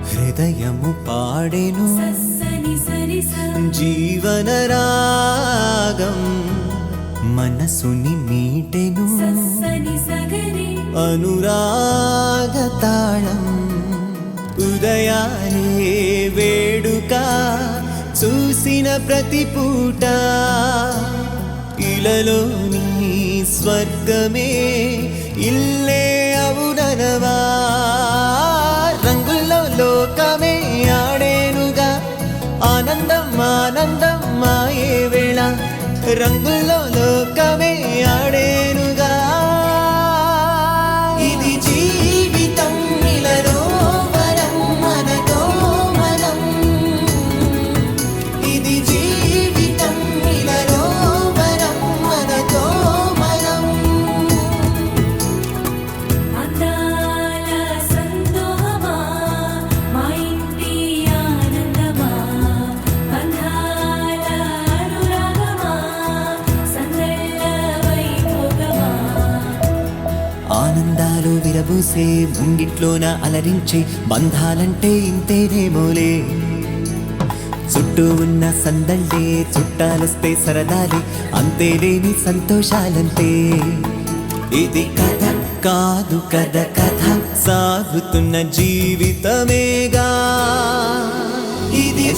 హృదయము పాడెను జీవన రాగం మనసుని మీటెను అనురాగ తాళం ఉదయాలే వేడుక చూసిన ప్రతి పూట ఇలలోని స్వర్గమే ఇల్లే అవుననవా రంగుల్లో లోకమే ఆడేనుగా ఆనందం ఆనందం మాయే వేళ రంగుల్లో లోకమే ఆడేనుగా ఇది జీవితం ఇలలో వరం మనతో మనం ఇది జీవితం ఇలలో వరం మనతో మనం అందాల సంతోషమా మా ఇంటి ఆనందమా బంధాల అనురాగమా సందళ్ళ వైభోగమా ఆనందాలు విరబూసే ముంగిట్లోన అలరించే బంధాలంటే ఇంతేనేమోలే చుట్టూ ఉన్న సందళ్ళే చుట్టాలొస్తే సరదాలే అంతేలేని సంతోషాలంటే ఇది కథ కాదు కథ కథ సాగుతున్న జీవితమేగా ఇది